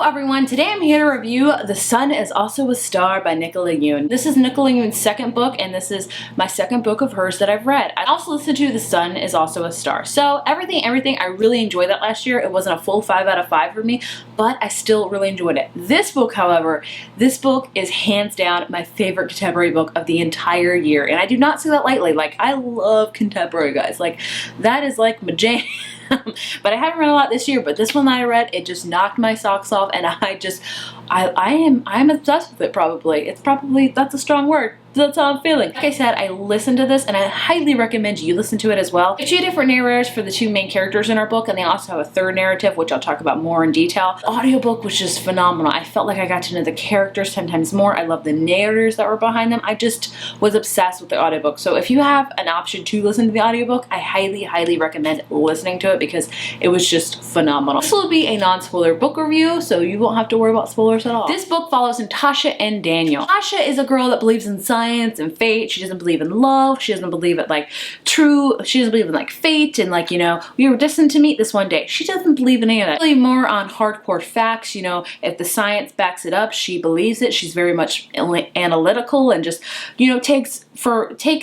everyone, today I'm here to review The Sun Is Also a Star by Nicola Yoon. This is Nicola Yoon's second book, and this is my second book of hers that I've read. I also listened to The Sun Is Also a Star. So everything, I really enjoyed that last year. It wasn't a full 5 out of 5 for me, but I still really enjoyed it. This book, however, this book is hands down my favorite contemporary book of the entire year, and I do not say that lightly. Like, I love contemporary, guys. Like, that is like my jam. But I haven't read a lot this year, but this one that I read, it just knocked my socks off, and I'm obsessed with it. Probably that's a strong word. That's how I'm feeling. Like I said, I listened to this and I highly recommend you listen to it as well. There's 2 different narrators for the 2 main characters in our book, and they also have a third narrative, which I'll talk about more in detail. The audiobook was just phenomenal. I felt like I got to know the characters 10 times more. I love the narrators that were behind them. I just was obsessed with the audiobook. So if you have an option to listen to the audiobook, I highly recommend listening to it because it was just phenomenal. This will be a non-spoiler book review, so you won't have to worry about spoilers at all. This book follows Natasha and Daniel. Natasha is a girl that believes in science and fate. She doesn't believe in love. She doesn't believe it like true. She doesn't believe in like fate and like, you know, we were destined to meet this one day. She doesn't believe in any of that. Really more on hardcore facts. You know, if the science backs it up, she believes it. She's very much analytical and just, you know, takes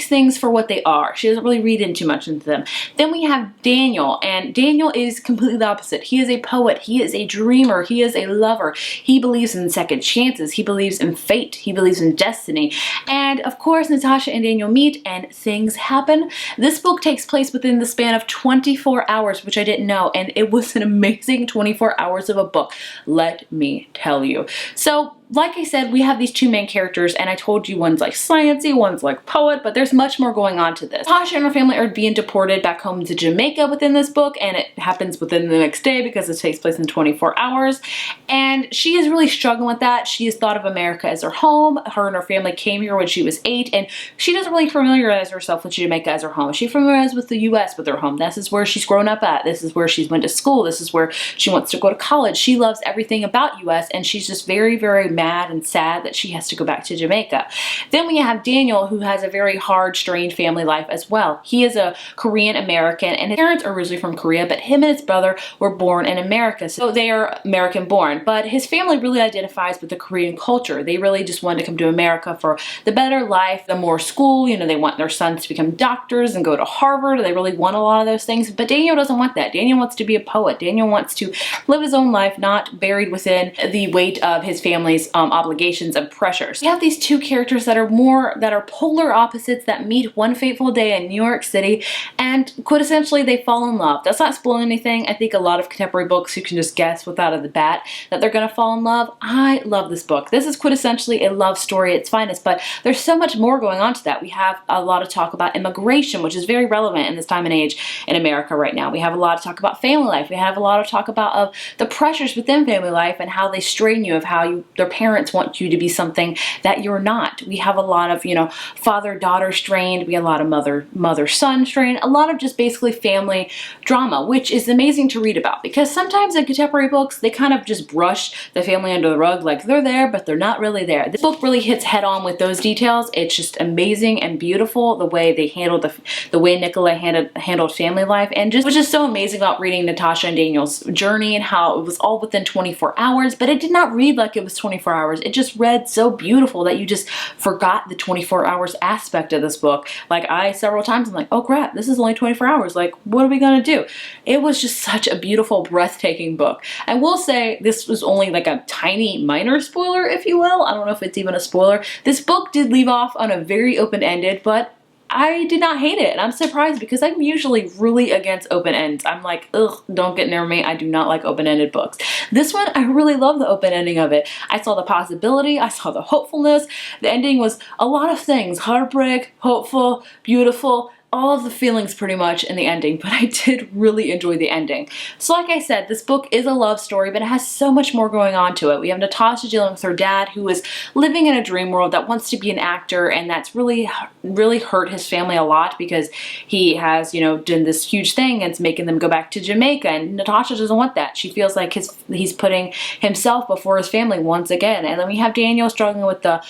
things for what they are. She doesn't really read in too much into them. Then we have Daniel, and Daniel is completely the opposite. He is a poet. He is a dreamer. He is a lover. He believes in second chances. He believes in fate. He believes in destiny. And of course, Natasha and Daniel meet and things happen. This book takes place within the span of 24 hours, which I didn't know, and it was an amazing 24 hours of a book, let me tell you. So, like I said, we have these 2 main characters, and I told you one's like sciencey, one's like poet, but there's much more going on to this. Natasha and her family are being deported back home to Jamaica within this book, and it happens within the next day because it takes place in 24 hours. And she is really struggling with that. She has thought of America as her home. Her and her family came here when she was 8, and she doesn't really familiarize herself with Jamaica as her home. She familiarizes with the US with her home. This is where she's grown up at. This is where she's went to school. This is where she wants to go to college. She loves everything about US, and she's just very mad and sad that she has to go back to Jamaica. Then we have Daniel, who has a very hard, strained family life as well. He is a Korean American, and his parents are originally from Korea, but him and his brother were born in America, so they are American born. But his family really identifies with the Korean culture. They really just wanted to come to America for the better life, the more school, you know, they want their sons to become doctors and go to Harvard. They really want a lot of those things, but Daniel doesn't want that. Daniel wants to be a poet. Daniel wants to live his own life, not buried within the weight of his family's obligations and pressures. We have these 2 characters that are polar opposites that meet one fateful day in New York City, and quintessentially they fall in love. That's not spoiling anything. I think a lot of contemporary books you can just guess without the bat that they're gonna fall in love. I love this book. This is quintessentially a love story at its finest, but there's so much more going on to that. We have a lot of talk about immigration, which is very relevant in this time and age in America right now. We have a lot of talk about family life. We have a lot of talk about of the pressures within family life and how they strain you, of how their parents want you to be something that you're not. We have a lot of, you know, father-daughter strain. We have a lot of mother-son strain. A lot of just basically family drama, which is amazing to read about, because sometimes in contemporary books, they kind of just brush the family under the rug, like they're there, but they're not really there. This book really hits head on with those details. It's just amazing and beautiful the way they handled the way Nicola handled family life, and just was just so amazing about reading Natasha and Daniel's journey and how it was all within 24 hours, but it did not read like it was 24 hours. It just read so beautiful that you just forgot the 24 hours aspect of this book. Like, several times I'm like, oh crap, this is only 24 hours. Like, what are we gonna do? It was just such a beautiful, breathtaking book. I will say this was only like a tiny minor spoiler, if you will. I don't know if it's even a spoiler. This book did leave off on a very open-ended, but I did not hate it, and I'm surprised because I'm usually really against open ends. I'm like, ugh, don't get near me. I do not like open-ended books. This one, I really love the open ending of it. I saw the possibility, I saw the hopefulness. The ending was a lot of things: heartbreak, hopeful, beautiful, all of the feelings pretty much in the ending, but I did really enjoy the ending. So like I said, this book is a love story, but it has so much more going on to it. We have Natasha dealing with her dad, who is living in a dream world, that wants to be an actor, and that's really hurt his family a lot because he has, you know, done this huge thing and it's making them go back to Jamaica, and Natasha doesn't want that. She feels like he's putting himself before his family once again. And then we have Daniel struggling with the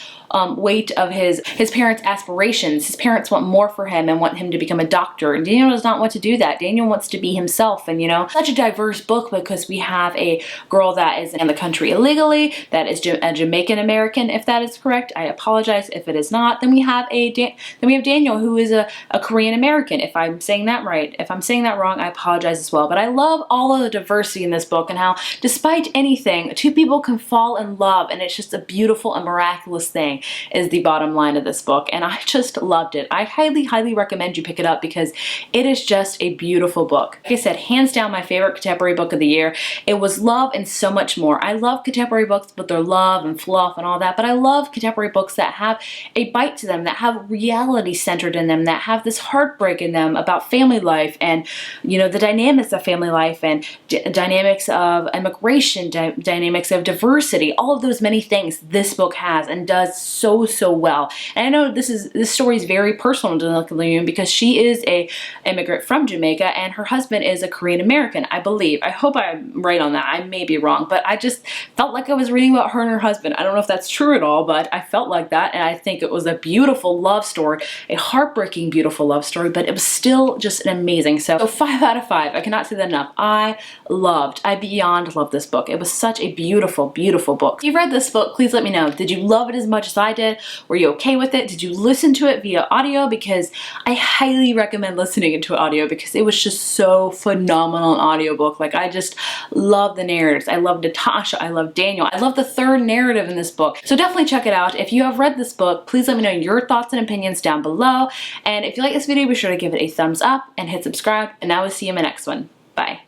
weight of his parents' aspirations. His parents want more for him and want him him to become a doctor, and Daniel does not want to do that. Daniel wants to be himself, and you know, such a diverse book because we have a girl that is in the country illegally, that is a Jamaican American, if that is correct. I apologize if it is not. Then we have Daniel, who is a Korean American, if I'm saying that right. If I'm saying that wrong, I apologize as well. But I love all of the diversity in this book and how, despite anything, two people can fall in love, and it's just a beautiful and miraculous thing, is the bottom line of this book. And I just loved it. I highly, highly recommend you pick it up because it is just a beautiful book. Like I said, hands down my favorite contemporary book of the year. It was love and so much more. I love contemporary books with their love and fluff and all that, but I love contemporary books that have a bite to them, that have reality centered in them, that have this heartbreak in them about family life and, you know, the dynamics of family life and dynamics of immigration, dynamics of diversity, all of those many things this book has and does so, so well. And I know this story is very personal to Nicola Yoon because she is a immigrant from Jamaica and her husband is a Korean American, I believe. I hope I'm right on that. I may be wrong, but I just felt like I was reading about her and her husband. I don't know if that's true at all, but I felt like that, and I think it was a beautiful love story, a heartbreaking, beautiful love story, but it was still just an amazing. So 5 out of 5. I cannot say that enough. I beyond loved this book. It was such a beautiful, beautiful book. If you read this book, please let me know. Did you love it as much as I did? Were you okay with it? Did you listen to it via audio? Because I highly recommend listening to audio because it was just so phenomenal, an audiobook. Like, I just love the narratives. I love Natasha. I love Daniel. I love the third narrative in this book. So definitely check it out. If you have read this book, please let me know your thoughts and opinions down below. And if you like this video, be sure to give it a thumbs up and hit subscribe. And I will see you in my next one. Bye.